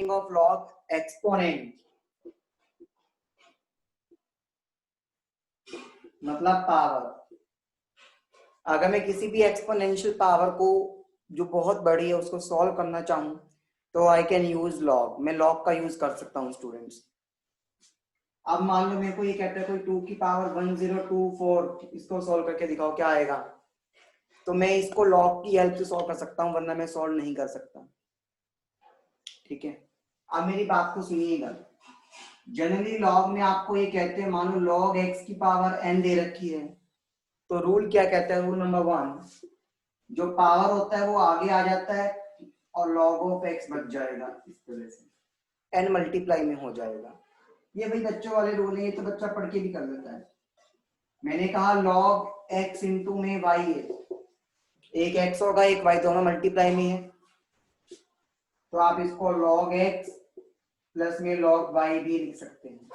Meaning of log exponent, मतलब power. अगर मैं किसी भी एक्सपोनेंशियल पावर को जो बहुत बड़ी है उसको सॉल्व करना चाहूँ तो आई कैन यूज लॉग, मैं लॉग का यूज कर सकता हूँ स्टूडेंट्स। अब मान लो मेरे को ये कहता है कोई 2 की पावर 1024, इसको सॉल्व करके दिखाओ क्या आएगा, तो मैं इसको लॉग की हेल्प से सॉल्व कर सकता हूँ, वरना मैं सॉल्व नहीं कर सकता। ठीक है, अब मेरी बात को सुनिएगा। जनरली लॉग में आपको ये कहते हैं, मान लो लॉग एक्स की पावर n दे रखी है, तो रूल क्या कहता है, रूल नंबर 1, जो पावर होता है वो आगे आ जाता है और लॉग ऑफ एक्स बच जाएगा, इस तरह से n मल्टीप्लाई में हो जाएगा। ये भाई बच्चों वाले रूल है, ये तो बच्चा पढ़ के भी कर लेता है। मैंने कहा log x इंटू में y है, एक x होगा एक y, दोनों मल्टीप्लाई में है, तो आप इसको log x प्लस में log y भी लिख सकते हैं,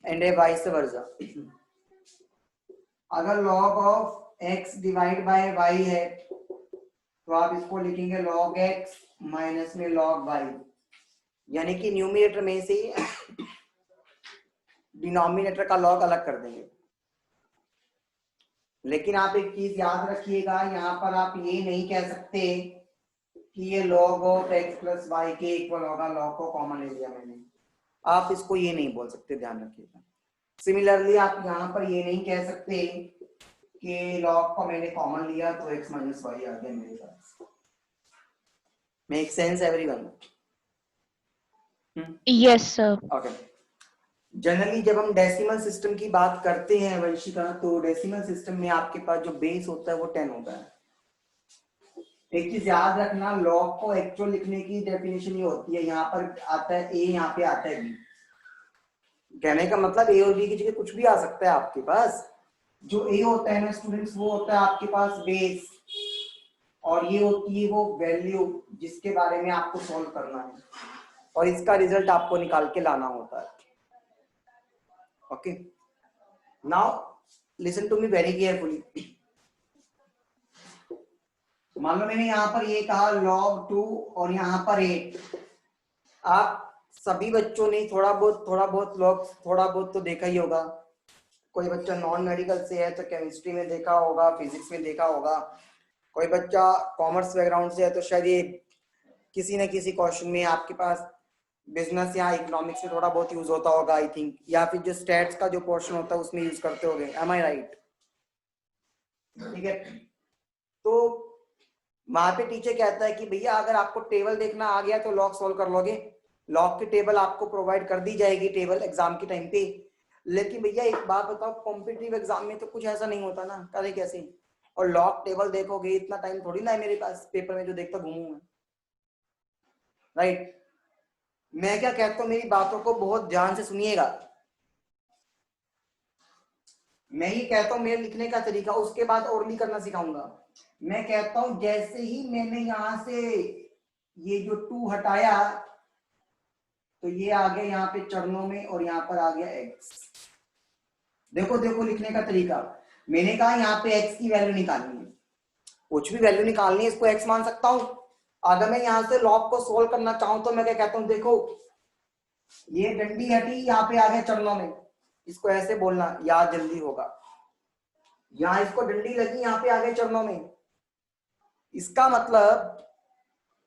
एंड वाइस वर्सा। अगर log of x divide by y है तो आप इसको लिखेंगे log x माइनस में log y, यानी कि न्यूमरेटर में से डिनोमिनेटर का log अलग कर देंगे। लेकिन आप एक चीज याद रखिएगा, यहाँ पर आप ये नहीं कह सकते कि ये log of x plus y के इक्वल होगा, log को कॉमन ले लिया मैंने, आप इसको ये नहीं बोल सकते, ध्यान रखिएगा। सिमिलरली आप यहाँ पर ये नहीं कह सकते कि log को मैंने कॉमन लिया तो x माइनस वाई आ गया मेरे पास। Make sense everyone? Yes sir. Okay, generally जब हम डेसिमल सिस्टम की बात करते हैं वंशिका, तो डेसिमल सिस्टम में आपके पास जो बेस होता है वो 10 होता है। एक चीज याद रखना, लॉग को एक्चुअल लिखने की डेफिनेशन ये होती है, यहाँ पर आता है a, यहाँ पे आता है b। कहने का मतलब a और b की जगह कुछ भी आ सकता है आपके पास। जो a होता है ना स्टूडेंट्स, वो होता है आपके पास बेस, और ये होती है वो वैल्यू जिसके बारे में आपको सॉल्व करना है, और इसका रिजल्ट आपको निकाल के लाना होता है। Okay, now listen to me very carefully. मान लो मैंने यहाँ पर ये कहा log 2 और यहाँ पर 8। आप सभी बच्चों ने थोड़ा बहुत log थोड़ा बहुत तो देखा ही होगा। कोई बच्चा नॉन मेडिकल से है तो केमिस्ट्री में देखा होगा, फिजिक्स में देखा होगा। कोई बच्चा कॉमर्स बैकग्राउंड से है तो शायद ये किसी न किसी क्वेश्चन में आपके पास बिजनेस या इकोनॉमिक्स में थोड़ा बहुत यूज होता होगा आई थिंक, या फिर जो स्टैट्स का जो पोर्शन होता है उसमें यूज करते होंगे। एम आई राइट? ठीक है, तो वहां पे टीचर कहता है कि भैया अगर आपको टेबल देखना आ गया तो लॉग सॉल्व कर लोगे, लॉग की टेबल आपको प्रोवाइड कर दी जाएगी टेबल एग्जाम के टाइम पे। लेकिन भैया एक बात बताओ, कॉम्पिटिटिव एग्जाम में तो कुछ ऐसा नहीं होता ना, करे कैसे? और लॉग टेबल देखोगे, इतना टाइम थोड़ी ना है मेरे पास पेपर में जो देखता घूमूं मैं, राइट? मैं क्या कहता हूँ, मेरी बातों को बहुत ध्यान से सुनिएगा। मैं ही कहता हूँ मेरे लिखने का तरीका, उसके बाद ओरली करना सिखाऊंगा। मैं कहता हूं जैसे ही मैंने यहां से ये जो 2 हटाया तो ये आ गया यहाँ पे चरणों में, और यहाँ पर आ गया x। देखो देखो लिखने का तरीका, मैंने कहा यहाँ पे x की वैल्यू निकालनी है, कुछ भी वैल्यू निकालनी है, इसको x मान सकता हूं। अगर मैं यहाँ से लॉग को सोल्व करना चाहूं तो मैं क्या कहता हूँ, देखो ये डंडी हटी, यहाँ पे आ गया चरणों में, इसको ऐसे बोलना, याद जल्दी होगा। यहाँ इसको डंडी लगी, यहाँ पे आ गए चरणों में, इसका मतलब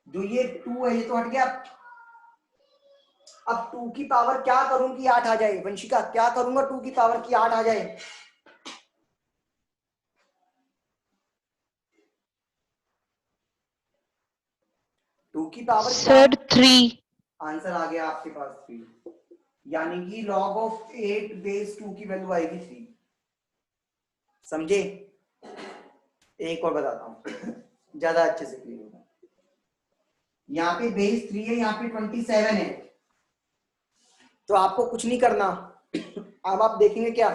जो ये 2 है ये तो हट गया। अब 2 की पावर क्या करूं कि 8 आ जाए? वंशिका क्या करूंगा 2 की पावर की 8 आ जाए? टू की पावर क्या? सर 3। आंसर आ गया आपके पास 3, यानी कि log ऑफ 8 बेस 2 की वैल्यू आएगी 3। समझे? एक और बताता हूं ज्यादा अच्छे से क्लियर होगा। यहाँ पे बेस 3 है, यहाँ पे 27 है, तो आपको कुछ नहीं करना। अब आप देखेंगे क्या,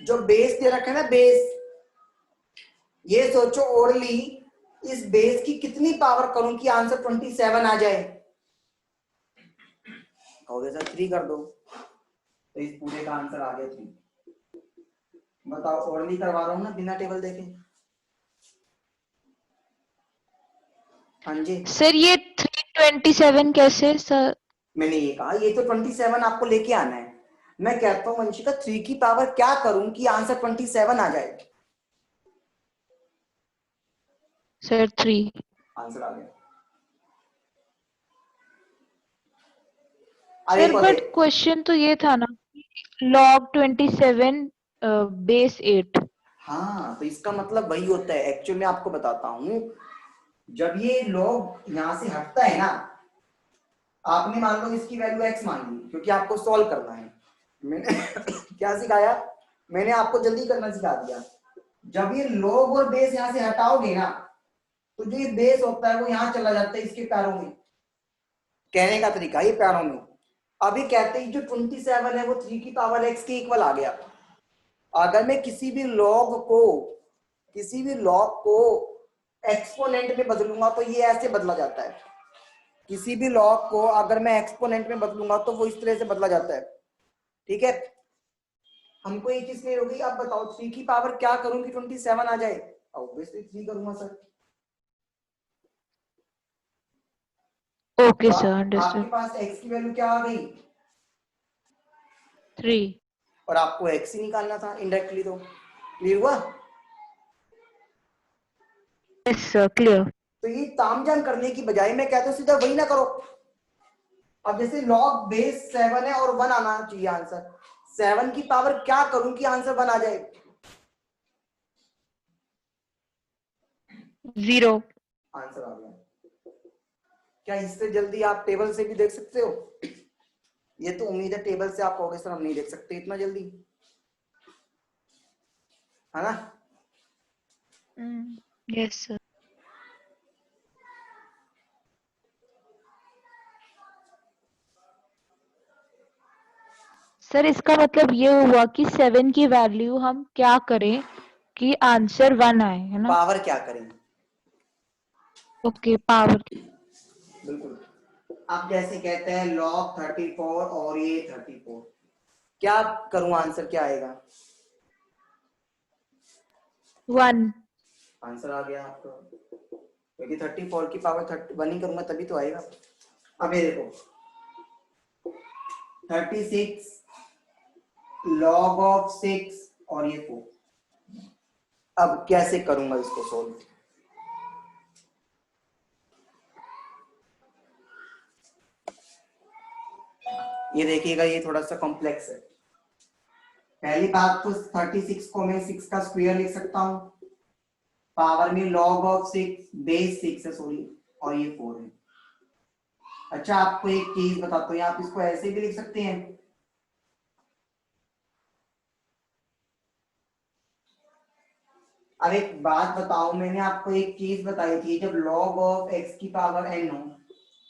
जो बेस दे रखा है ना बेस, ये सोचो ओरली इस बेस की कितनी पावर करूं कि आंसर 27 आ जाए? कहोगे सर 3 कर दो, तो इस पूरे का आंसर आ गया 3। बताओ, ओरली करवा रहा हूं ना बिना टेबल देखे? हाँ जी, सर ये 327 कैसे सर? मैंने ये कहा ये तो 27 आपको लेके आना है। मैं कहता हूँ वंशिका 3 की पावर क्या करूं कि आंसर 27 आ जाए। सर 3। आंसर आ गया। अब सर एक और बट देख। क्वेश्चन तो ये था ना, log 27 बेस 8। हाँ, तो इसका मतलब वही होता है। एक्चुअली मैं आपको बताता हूँ, जब ये लॉग यहां से हटता है ना, आपने मान लो इसकी वैल्यू एक्स मान ली क्योंकि आपको सॉल्व करना है। मैंने क्या सिखाया, मैंने आपको जल्दी करना सिखा दिया। जब ये लॉग और बेस यहां से हटाओगे ना, तो जो ये बेस होता है वो यहां चला जाता है इसके पैरों में। कहने का तरीका ये पैरों में। अभी कहते हैं जो 27 है वो 3 की पावर एक्स के इक्वल आ गया। अगर मैं किसी भी लॉग को एक्सपोनेंट में बदलूंगा तो ये ऐसे बदला जाता है। किसी भी लॉग को अगर मैं एक्सपोनेंट में बदलूंगा तो वो इस तरह से बदला जाता है। ठीक है, हमको ये चीज क्लियर होगी। अब बताओ 3 की पावर क्या करूं कि 27 आ जाए? ऑब्वियसली 3 करूंगा सर। ओके तो सर, आपके अंडरस्टूड। पास x की वैल्यू क्या आ गई? 3। और आपको x ही निकालना था इनडायरेक्टली। तो क्लियर हुआ? Yes sir, clear. तो ये तामझाम करने की बजाय मैं कहता हूं सीधा वही ना करो। अब जैसे लॉग बेस 7 है और 1 आना चाहिए आंसर। 7 की पावर क्या करूं कि आंसर 1 आ जाए? 0। आंसर आ गया। क्या इससे जल्दी आप टेबल से भी देख सकते हो? ये तो उम्मीद है टेबल से आप कहोगे सर हम नहीं देख सकते इतना जल्दी, है ना? Yes sir. सर इसका मतलब ये हुआ कि 7 की वैल्यू हम क्या करें कि आंसर 1 आए, है ना? पावर क्या करें? Okay, power. बिल्कुल। आप जैसे कहते हैं log 34 और ये 34, क्या करूं आंसर क्या आएगा? 1। आंसर आ गया आपका, क्योंकि 34 की पावर 31 ही करूंगा तभी तो आएगा। अब ये देखो 36 log ऑफ 6 और ये 4। अब कैसे करूंगा इसको सोल्व? ये देखिएगा ये थोड़ा सा कॉम्प्लेक्स है। पहली बात तो 36 को मैं 6 का स्क्वायर लिख सकता हूं, पावर में log ऑफ 6 बेस 6 है सॉरी, और ये 4 है। अच्छा आपको एक चीज बताता हूँ, आप इसको ऐसे भी लिख सकते हैं। अब एक बात बताओ, मैंने आपको एक चीज बताई थी, जब log ऑफ x की पावर n हो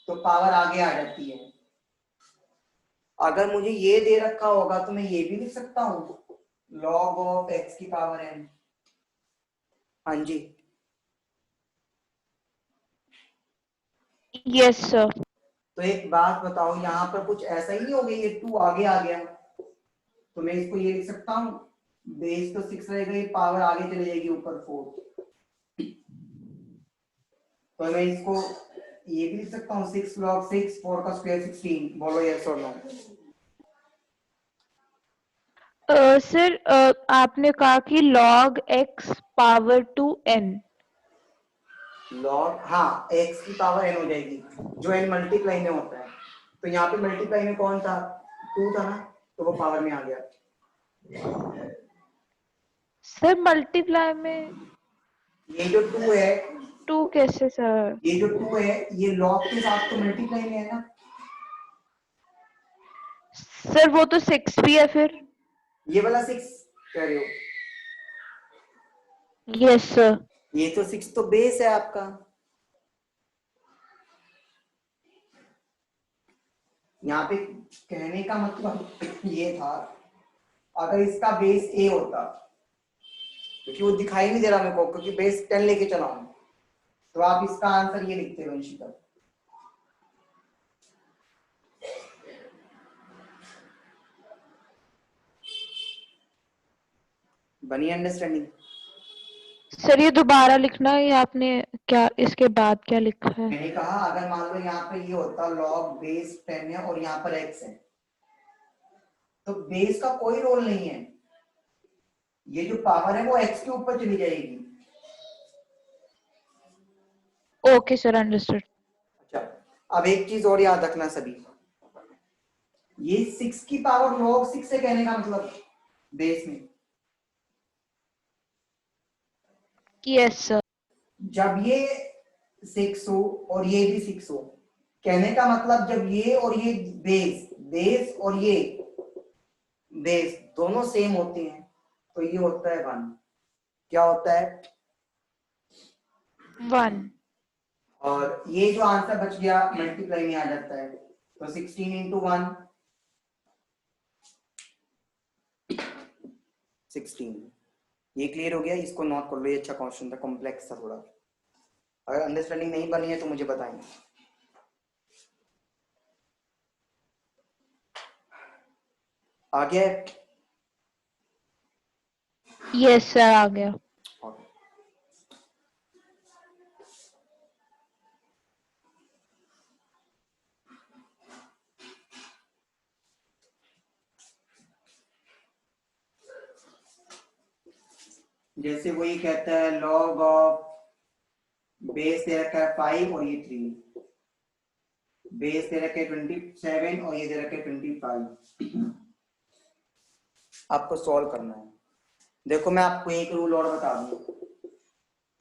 तो पावर आगे आ जाती है। अगर मुझे ये दे रखा होगा तो मैं ये भी लिख सकता हूँ, log ऑफ x की पावर n। हाँ जी। Yes sir. तो एक बात बताओ, यहाँ पर कुछ ऐसा ही नहीं हो गया, ये 2 आगे आ गया, तो मैं इसको ये लिख सकता हूँ, बेस तो 6 रहेगा, ये पावर आगे चले जाएगी ऊपर 4। तो मैं इसको ये भी लिख सकता हूँ 6 log 6 4 का स्क्वायर 16। बोलो यस और नो। सर आपने कहा कि log x power to n। Log हाँ x की पावर n हो जाएगी, जो n मल्टीप्लाई में होता है। तो यहाँ पे मल्टीप्लाई में कौन था? 2 था ना, तो वो पावर में आ गया। सर मल्टीप्लाई में ये जो 2 है, 2 कैसे सर? ये जो 2 है ये लॉग के साथ तो मल्टीप्लाई में है ना। सर वो तो 6 भी है फिर। ये वाला 6 कह रहे हो? Yes sir. ये तो 6 तो बेस है आपका। यहाँ पे कहने का मतलब ये था, अगर इसका बेस a होता, क्योंकि वो दिखाई नहीं दे रहा मेरे को क्योंकि बेस 10 लेके चला हूं, तो आप इसका आंसर ये लिखते वंशिका। बनी अंडरस्टैंडिंग? सर ये दोबारा लिखना है, ये आपने क्या इसके बाद क्या लिखा है? मैंने कहा अगर मान लो यहाँ पे ये होता लॉग बेस 10 है और यहाँ पर x है, तो बेस का कोई रोल नहीं है, ये जो पावर है वो x के ऊपर चली जाएगी। Okay sir, understood. अच्छा, अब एक चीज और याद रखना सभी, ये 6 की पावर log 6 से कहने का मतलब बेस में, यस सर। जब ये 6 हो और ये भी 6 हो, कहने का मतलब जब ये और ये बेस बेस और ये बेस दोनों सेम होते हैं तो ये होता है 1। क्या होता है? 1। और ये जो आंसर बच गया मल्टीप्लाई में आ जाता है, तो 16 इंटू 1 16। ये क्लियर हो गया, इसको नोट कर लो, ये अच्छा क्वेश्चन था, कॉम्प्लेक्स था थोड़ा। अगर अंडरस्टैंडिंग नहीं बनी है तो मुझे बताएं। आ गया? यस सर, आ गया। जैसे वो ये कहता है लॉग ऑफ बेस दे रखा है 5 और ये 3, बेस दे रखा है 27 और ये दे रखा है 25। आपको सॉल्व करना है। देखो मैं आपको एक रूल और बता दूं,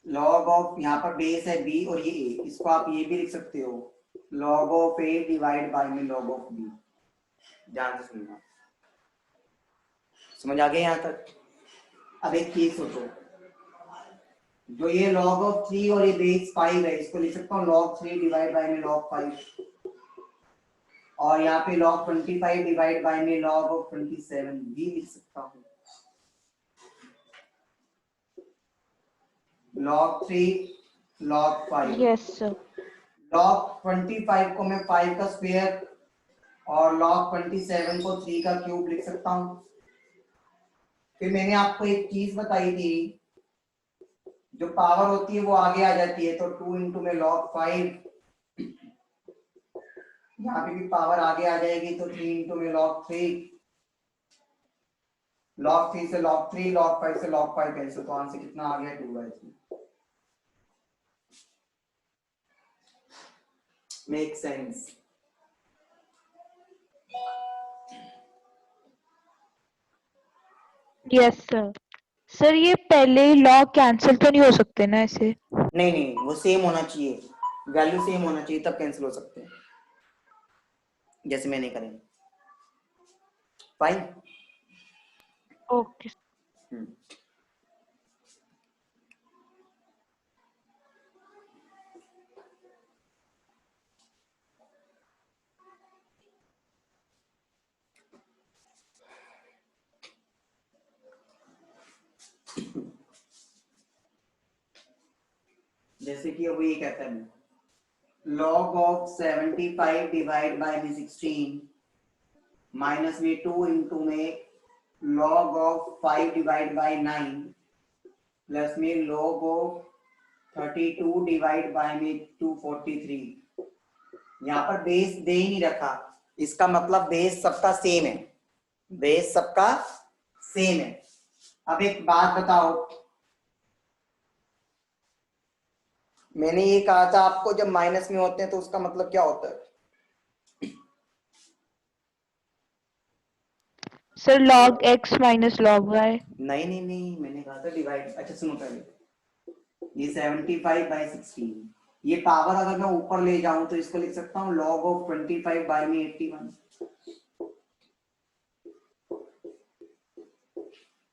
लॉग ऑफ यहाँ पर बेस है b और ये a, इसको आप ये भी लिख सकते हो log of a divide by में लॉग ऑफ b। ध्यान से सुनना, समझ आ गया यहाँ तक? अब एक चीज सोचो, जो ये log ऑफ 3 और ये बेस 5 है, इसको लिख सकता हूँ log 3 डिवाइड बाय में log 5, और यहाँ पे log 25 डिवाइड बाय में log ऑफ 27 भी लिख सकता हूँ। log 3 log 5, yes sir. log 25 को मैं 5 का स्क्वायर और log 27 को 3 का क्यूब लिख सकता हूँ। फिर मैंने आपको एक चीज बताई थी, जो पावर होती है वो आगे आ जाती है, तो 2 इंटू में log 5, यहाँ पे भी पावर आगे आ जाएगी, तो 3 इंटू में log 3, log 3 से log 3, log 5 से log 5 कैंसिल, तो आंसर कितना आ गया 2/3। Make sense? Yes sir. Sir ये पहले लॉग कैंसिल तो नहीं हो सकते ना ऐसे? नहीं नहीं, वो सेम होना चाहिए, वैल्यू सेम होना चाहिए तब कैंसिल हो सकते हैं, जैसे मैंने करें। फाइन। ओके। जैसे कि अब ये कहता है log ऑफ 75 डिवाइड बाय में 16 माइनस में 2 इंटू में log of 5 divide by 9 plus में log ऑफ 32 डिवाइड बाय में 243। यहाँ पर बेस दे ही नहीं रखा, इसका मतलब बेस सबका सेम है, बेस सबका सेम है। अब एक बात बताओ, मैंने ये कहा था आपको जब माइनस में होते हैं तो उसका मतलब क्या होता है? Sir log x minus log y. नहीं नहीं नहीं, मैंने कहा था डिवाइड। अच्छा सुनो पहले, ये 75 बाय 16, ये पावर अगर मैं ऊपर ले जाऊं तो इसको लिख सकता हूँ log ऑफ 25 बाय में 81।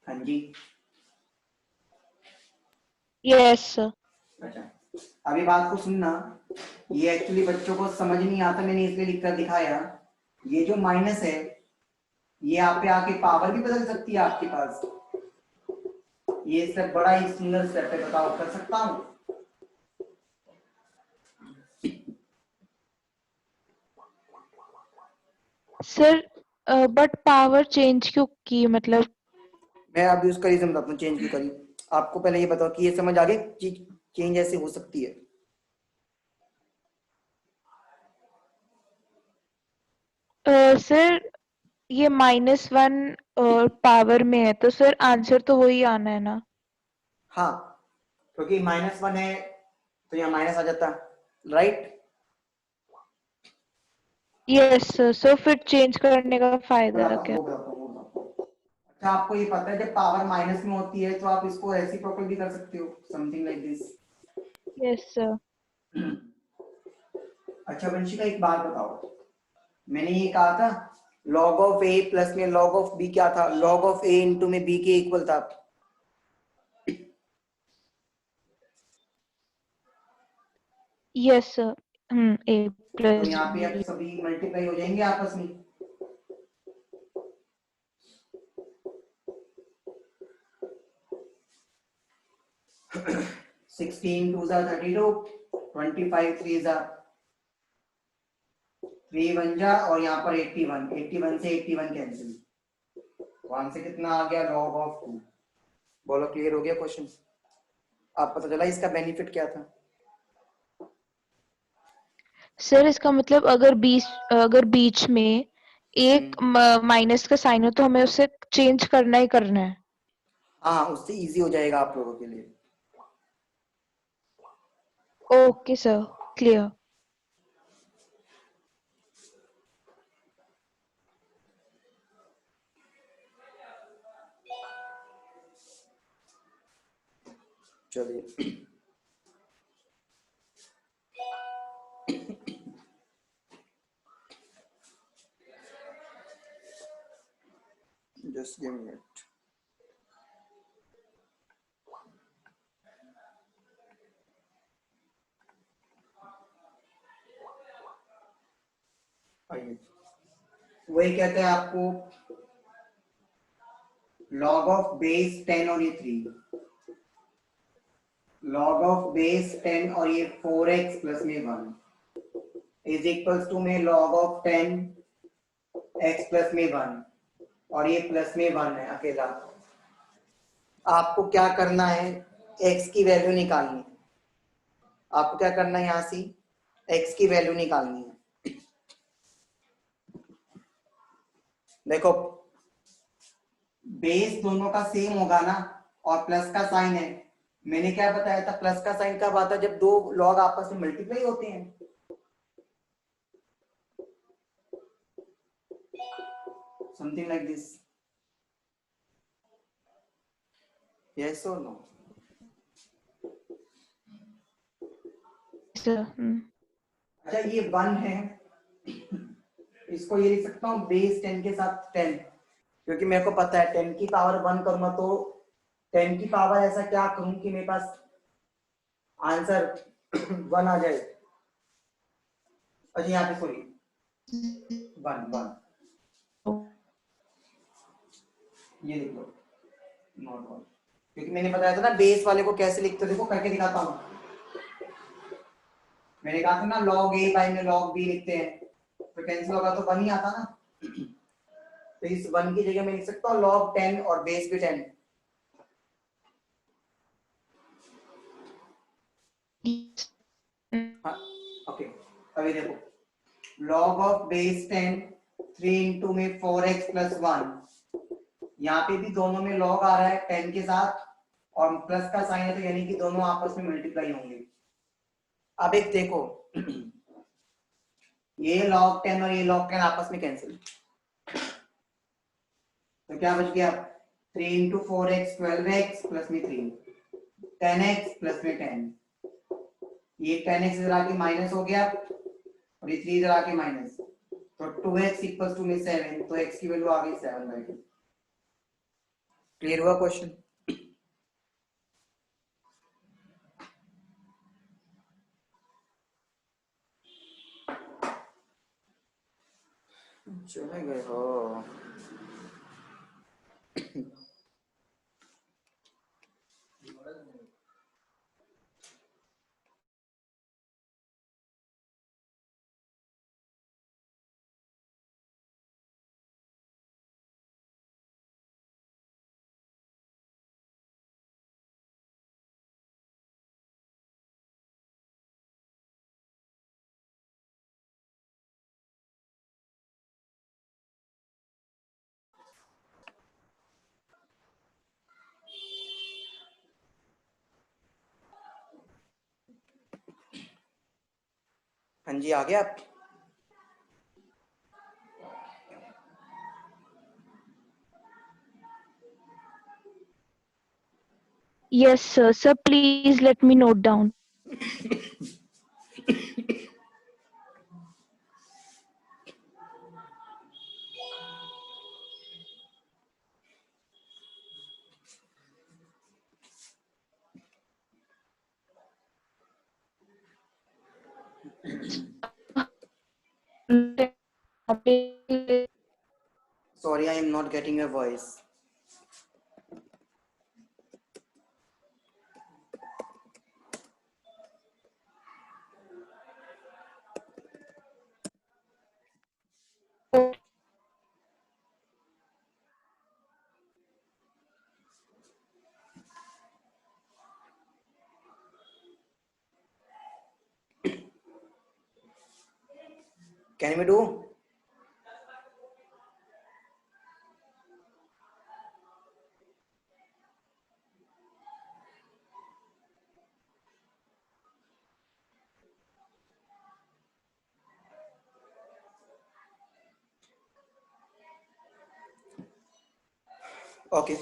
हाँ जी। Yes sir. अच्छा, अभी बात को सुनना, ये एक्चुअली बच्चों को समझ नहीं आता, मैंने इसलिए लिखकर दिखाया। ये जो माइनस है, ये यहाँ पे आके पावर भी बदल सकती है आपके पास। ये स्टेप बड़ा ही सुंदर स्टेप है, बताओ कर सकता हूँ? सर बट पावर चेंज क्यों की, मतलब? मैं अभी उसका रीजन बताता हूँ चेंज क्यों करी। आपको पहले ये बताओ कि ये समझ आ गई चेंज ऐसे हो सकती है। सर ये -1 पावर में है तो सर आंसर तो वही आना है ना। हाँ, क्योंकि -1 है तो यहाँ माइनस आ जाता, राइट। यस सर, सो फिर चेंज करने का फायदा बताता हूँ, क्या? वो बताता हूँ, वो बताता हूँ। अच्छा, आपको ये पता है जब पावर माइनस में होती है तो आप इसको रेसिप्रोकल भी कर सकते हो, something like this. Yes sir. अच्छा वंशिका, एक बात बताओ, मैंने ये कहा था लॉग ऑफ ए प्लस में लॉग ऑफ बी क्या था, लॉग ऑफ ए इंटू में बी के इक्वल था। Yes sir. ए तो प्लस यहाँ पे अब बी। सभी मल्टीप्लाई हो जाएंगे आपस में। 16 2 जा 32, 25 3 जा 3 1 जा, और यहाँ पर 81, 81 से 81 कैंसिल, 1 से कितना आ गया, लॉग ऑफ 2। बोलो क्लियर हो गया क्वेश्चन? आप पता चला इसका बेनिफिट क्या था? सर इसका मतलब अगर बीच में एक माइनस का साइन हो तो हमें उसे चेंज करना ही करना है। हाँ, उससे इजी हो जाएगा आप लोगों के लिए। Okay sir, clear. चलिए जस्ट गिव मिनट। आइए, वही कहते हैं आपको लॉग ऑफ बेस 10 और ये 3, लॉग ऑफ बेस 10 और ये 4x प्लस में 1 इज इक्वल्स टू में लॉग ऑफ 10 x प्लस में 1, और ये प्लस में 1 है अकेला। आपको क्या करना है, x की वैल्यू निकालनी है। आपको क्या करना है, यहां से x की वैल्यू निकालनी है। देखो बेस दोनों का सेम होगा ना, और प्लस का साइन है। मैंने क्या बताया था, प्लस का साइन कब आता है, जब दो लॉग आपस में मल्टीप्लाई होते हैं, समथिंग लाइक दिस। यस और नो? सर अच्छा ये 1 है, इसको ये लिख सकता हूँ बेस 10 के साथ 10, क्योंकि मेरे को पता है 10 की पावर 1 करूंगा तो 10 की पावर ऐसा क्या करूं कि मेरे पास आंसर 1 आ जाए। अच्छा यहाँ पे सॉरी 1 1, ये लिख लो नॉट 1, क्योंकि मैंने बताया था ना बेस वाले को कैसे लिखते हो, देखो करके दिखाता हूँ। मैंने कहा था ना log a बाई में log b लिखते हैं, तो कैंसिल होगा तो 1 ही आता ना। तो इस 1 की जगह मैं लिख सकता हूँ log 10 और बेस भी 10। हाँ ओके, अभी देखो log ऑफ बेस 10 3 इंटू में 4x प्लस 1, यहाँ पे भी दोनों में log आ रहा है 10 के साथ, और प्लस का साइन है तो यानी कि दोनों आपस में मल्टीप्लाई होंगे। अब एक देखो ये log 10 और ये log 10 आपस में कैंसिल, तो क्या बच गया, 3 इंटू 4x 12x प्लस में 3, 10x प्लस में 10, ये 10x इधर आके माइनस हो गया और ये 3 इधर आके माइनस, तो 2x इक्वल्स टू में 7, तो x की वैल्यू आ गई 7/2। क्लियर हुआ क्वेश्चन? चले गए हो। हाँ जी, आ गया आप? Yes, sir. Sir, please let me note down. Sorry, I am not getting your voice. Can we do? Okay.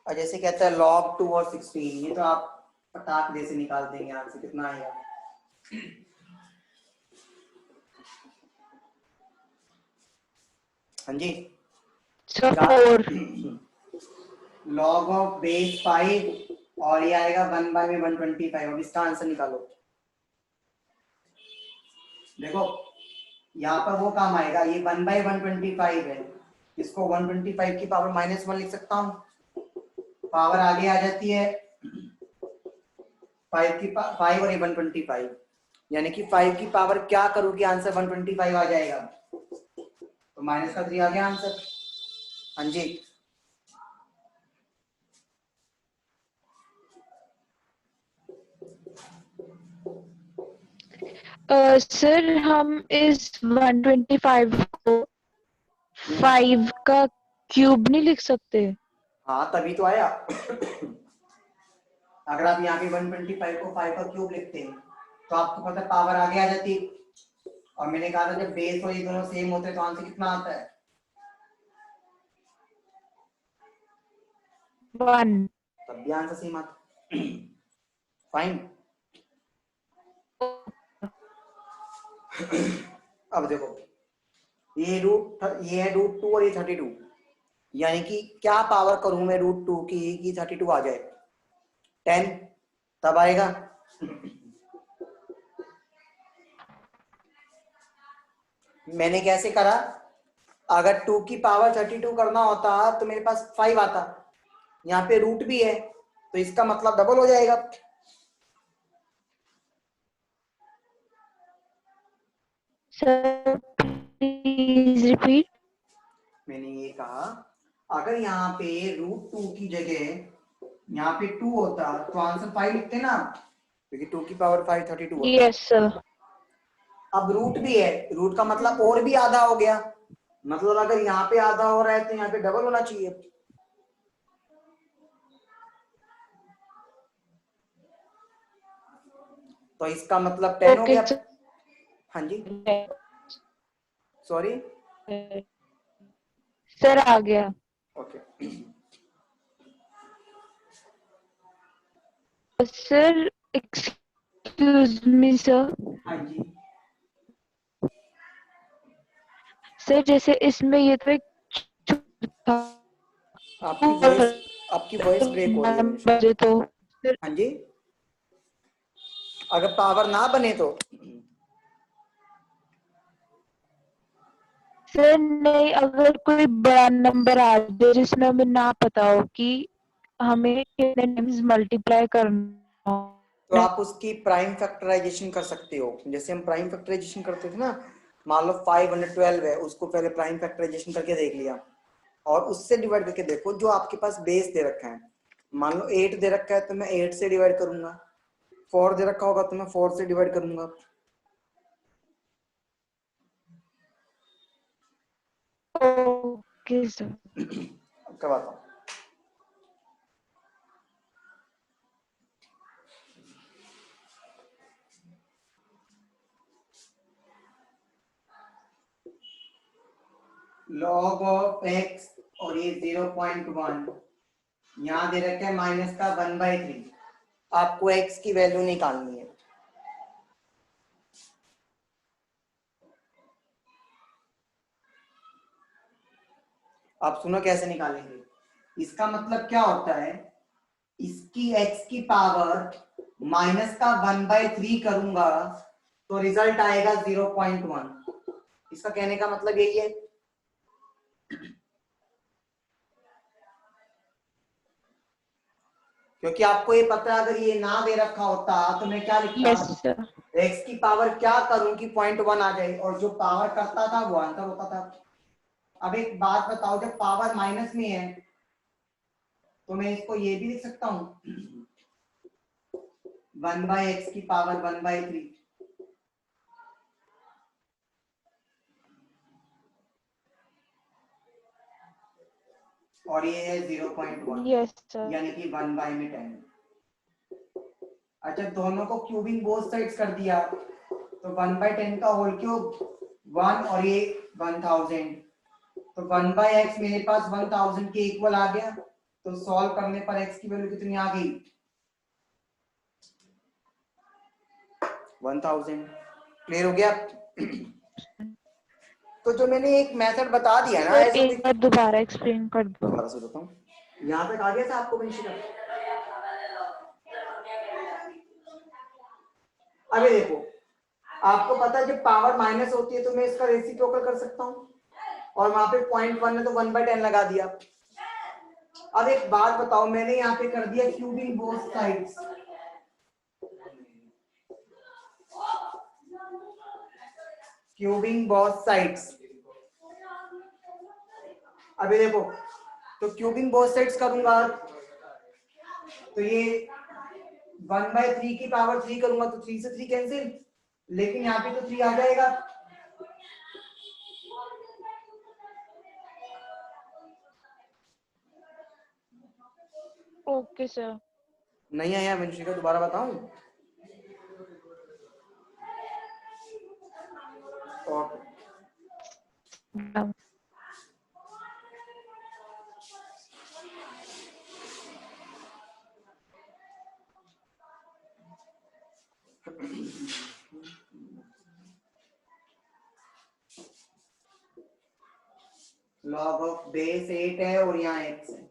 और जैसे कहता है log 2 और 16, ये तो आप पटाख दे से निकाल देंगे, यहाँ से कितना आएगा? हाँ जी, Sir, 4. log ऑफ बेस 5 और ये आएगा 1 बाय में 125। अब इसका आंसर निकालो। देखो यहाँ पर वो काम आएगा, ये 1 बाय 125 है, इसको 125 की पावर -1 लिख सकता हूँ। पावर आगे आ जाती है 5 और ये 125, यानी कि 5 की पावर क्या करूँ कि आंसर 125 आ जाएगा, तो -3 आ गया आंसर। हाँ जी, सर हम इस 125 को 5 का क्यूब नहीं लिख सकते? हाँ तभी तो आया। अगर आप यहाँ पे 125 को 5 का क्यूब लिखते हैं तो आपको पता है पावर आगे आ जाती है, और मैंने कहा था जब बेस और ये दोनों सेम होते हैं तो आंसर कितना आता है? 1. तब भी आंसर सेम आता। फाइन। अब देखो ये है √2 और ये 32, यानी कि क्या पावर करूं मैं √2 की कि 32 आ जाए? 10 तब आएगा। मैंने कैसे करा, अगर 2 की पावर 32 करना होता तो मेरे पास 5 आता, यहाँ पे रूट भी है तो इसका मतलब डबल हो जाएगा। Sir, please repeat. मैंने ये कहा अगर यहाँ पे √2 की जगह यहाँ पे 2 होता तो आंसर 5 लिखते ना, क्योंकि 2 की पावर 5 32 होता। Yes, sir. अब रूट भी है, रूट का मतलब और भी आधा हो गया, मतलब अगर यहाँ पे आधा हो रहा है तो यहाँ पे डबल होना चाहिए। तो इसका मतलब 10 हो Okay, गया। sir. हाँ जी, सॉरी। सर आ गया। Okay. Sir excuse me sir. हाँ जी, सर जैसे इसमें ये तो एक था आपकी वॉइस आपकी वॉइस ब्रेक हो रही है हमेशा। बजे तो सर। हाँ जी, अगर पावर ना बने तो सर नहीं, अगर कोई बड़ा नंबर आ जाए जिसमें हमें ना पता हो कि हमें कितने टाइम्स मल्टीप्लाई करना तो है। आप उसकी प्राइम फैक्टराइजेशन कर सकते हो, जैसे हम प्राइम फैक्टराइजेशन करते थे ना, मान लो 512 है, उसको पहले प्राइम फैक्टराइजेशन करके देख लिया और उससे डिवाइड करके देखो जो आपके पास बेस दे रखा है। मान लो 8 दे रखा है तो मैं 8 से डिवाइड करूंगा, 4 दे रखा होगा तो मैं 4 से डिवाइड करूंगा। Okay sir. क्या बात है? log ऑफ x और ये 0.1 यहाँ दे रखा है माइनस का 1/3। आपको x की वैल्यू निकालनी है। आप सुनो कैसे निकालेंगे। इसका मतलब क्या होता है, इसकी x की पावर माइनस का 1/3 करूंगा तो रिजल्ट आएगा 0.1। इसका कहने का मतलब यही है। क्योंकि आपको ये पता है अगर ये ना दे रखा होता तो मैं क्या लिखता, यस सर। x की पावर क्या करूं कि 0.1 आ जाए, और जो पावर करता था वो आंसर होता था। अब एक बात बताओ, जब पावर माइनस में है तो मैं इसको ये भी लिख सकता हूं 1/x की पावर 1/3। और ये है 0.1 यस सर। यानी कि 1/10। अच्छा, दोनों को क्यूबिंग बोथ साइड्स कर दिया तो 1/10 का होल क्यूब 1 और ये 1000, तो 1/x मेरे पास 1000 के इक्वल आ गया। तो सॉल्व करने पर x की वैल्यू कितनी आ गई, 1000। क्लियर हो गया? तो जो मैंने एक मेथड बता दिया ना, सर ऐसे एक बार दोबारा एक्सप्लेन कर दो। दोबारा से बताऊं, यहाँ तक आ गया था आपको वंशिका? अबे देखो, आपको पता है जब पावर माइनस होती है तो मैं इसका रेसिप्रोकल कर सकता हूँ, और वहां पे 0.1 है तो 1/10 लगा दिया। अब एक बात बताओ, मैंने यहाँ पे कर दिया cubing both sides. Cubing both sides. अभी देखो, तो क्यूबिंग बोथ साइड्स करूंगा तो ये 1/3 की पावर 3 करूंगा तो 3 से 3 कैंसिल, लेकिन यहाँ पे तो 3 आ जाएगा। Okay sir. नहीं आया वंशिका, दोबारा बताऊं? ओके। लॉग ऑफ बेस 8 है और यहाँ x है।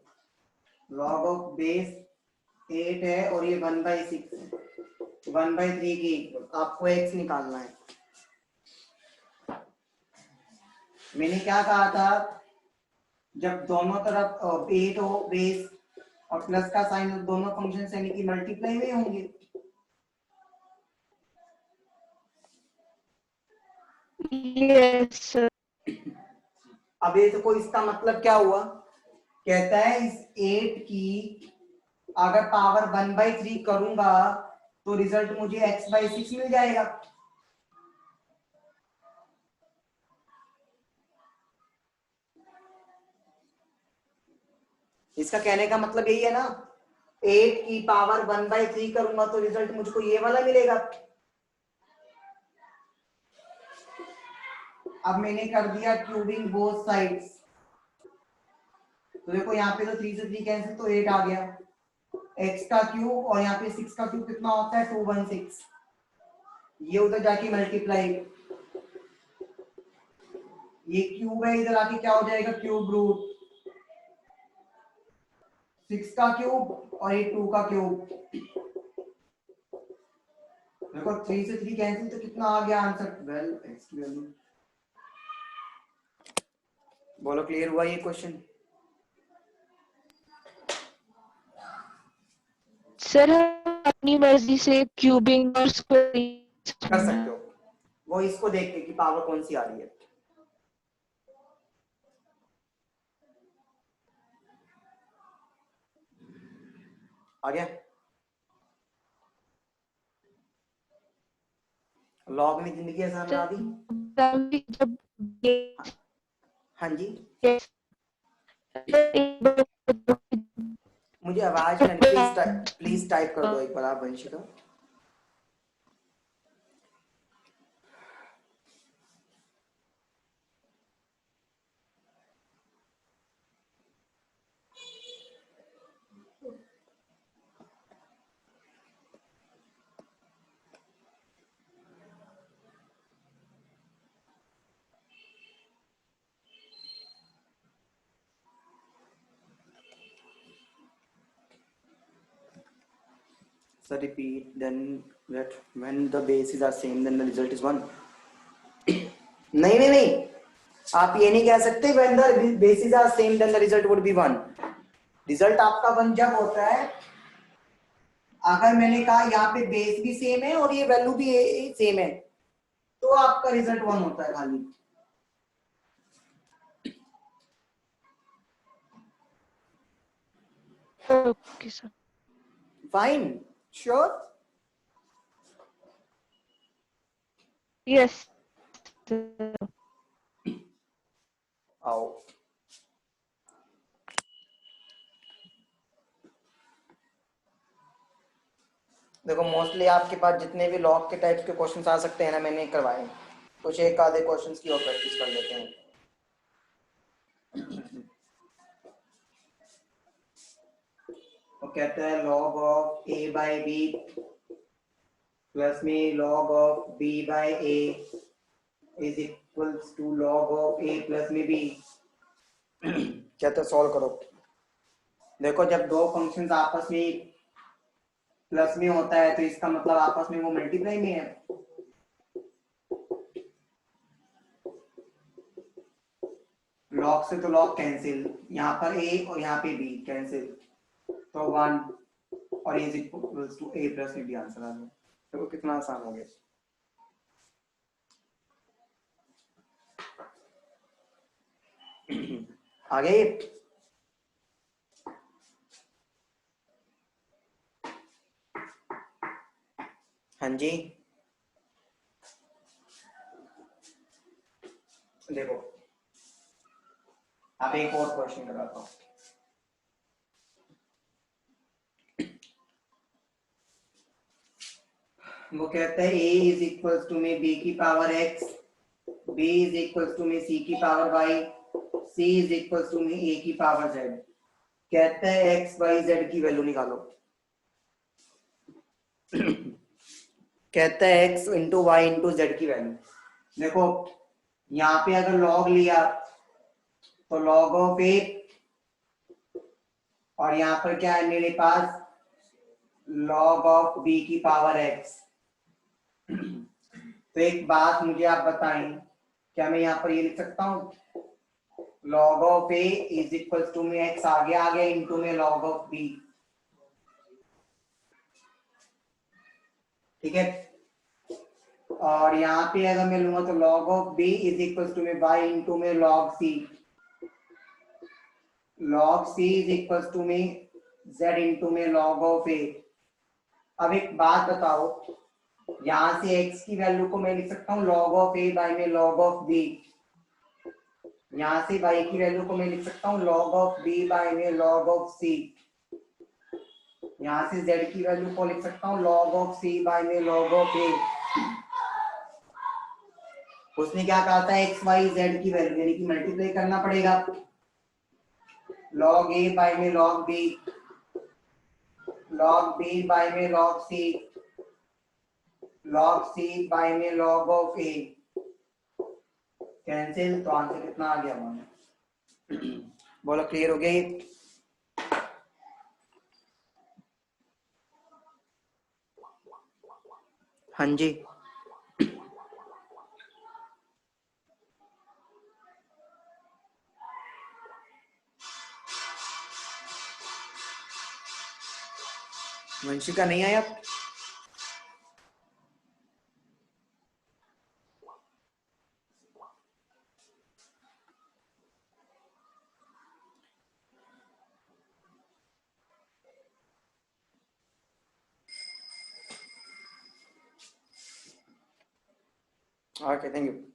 लॉग ऑफ बेस 8 है और ये 1/6 है, 1/3 की इक्वल। आपको x निकालना है। मैंने क्या कहा था, जब दोनों तरफ 8 हो बेस और प्लस का साइन हो, दोनों फंक्शन यानी कि मल्टीप्लाई में होंगे। Yes sir. अब ये देखो, इसका मतलब क्या हुआ, कहता है इस 8 की अगर पावर 1/3 करूंगा तो रिजल्ट मुझे x/6 मिल जाएगा। इसका कहने का मतलब यही है ना, 8 की पावर 1/3 करूंगा तो रिजल्ट मुझको ये वाला मिलेगा। अब मैंने कर दिया क्यूबिंग बोथ साइड्स, तो देखो यहाँ पे तो 3 से 3 कैंसिल तो 8 आ गया, x का क्यूब और यहाँ पे 6 का क्यूब कितना होता है 216। ये उधर जाके मल्टीप्लाई, ये क्यूब है, इधर आके क्या हो जाएगा क्यूब रूट 6 का क्यूब और ये 2 का क्यूब। देखो 3 से 3 कैंसिल तो कितना आ गया आंसर, वेल x की वैल्यू। बोलो क्लियर हुआ ये क्वेश्चन? सर हम अपनी मर्जी से क्यूबिंग और कर सकते स्क्वायरिंग। हो, वो इसको देख के कि पावर कौन सी आ रही है। आ गया? लॉग ने जिंदगी आसान बना दी। जब हाँ जी, मुझे आवाज नहीं, प्लीज टाइप कर दो एक बार आप Vanshika. So repeat then that when the bases are same then the result is 1. नहीं, आप ये नहीं कह सकते when the bases are same then the result would be 1. Result आपका 1 जब होता है अगर मैंने कहा यहाँ पे बेस भी सेम है और ये वैल्यू भी सेम है तो आपका रिजल्ट 1 होता है खाली। Okay, sir. Fine, sure. Yes, sir. आओ देखो मोस्टली आपके पास जितने भी लॉग के टाइप्स के क्वेश्चंस आ सकते हैं ना मैंने करवाए, कुछ एक आधे क्वेश्चंस की और प्रैक्टिस कर लेते हैं। वो कहता है log of a by b plus में log of b by a is equals to log of a plus में b। कहता है सॉल्व करो। देखो जब दो फंक्शंस आपस में प्लस में होता है तो इसका मतलब आपस में वो मल्टीप्लाई में है। लॉग से तो लॉग कैंसिल, यहाँ पर a और यहाँ पे b कैंसिल, तो 1 और a is equals to a plus b answer आ गया। देखो कितना आसान हो गया। आगे हाँ जी देखो अब एक और क्वेश्चन कराता हूँ। वो कहता है a इज इक्वल्स टू में b की power x, b is equals to में c की power y, c is equals to में a की पावर z। कहता है x y z की वैल्यू निकालो। कहता है x into y into z value वैल्यू। देखो यहाँ पे अगर लॉग लिया तो लॉग ऑफ ए और यहाँ पर क्या है मेरे पास लॉग ऑफ बी की पावर एक्स। तो एक बात मुझे आप बताएं, क्या मैं यहाँ पर ये लिख सकता हूँ log of a is equal to में एक्स आगे आ गया इंटू में लॉग ऑफ बी, ठीक है। और यहाँ पे अगर मैं लूंगा तो log of b is equal to में वाई इंटू में log c, log c is equal to में z इंटू में लॉग ऑफ ए। अब एक बात बताओ, यहां से x की वैल्यू को मैं लिख सकता हूँ log ऑफ a बाय में log ऑफ b, यहां से y की वैल्यू को मैं लिख सकता हूँ log ऑफ b बाय में log ऑफ c, यहां से z की वैल्यू को लिख सकता हूँ log ऑफ c बाय में log ऑफ a। उसने क्या कहा था x y z की वैल्यू यानी कि मल्टीप्लाई करना पड़ेगा, log a बाय में log b, log b by में log c, log c by में log ऑफ a कैंसिल, तो आंसर कितना आ गया हमारा। बोलो क्लियर हो गई? हाँ जी वंशिका नहीं आया? Okay, thank you.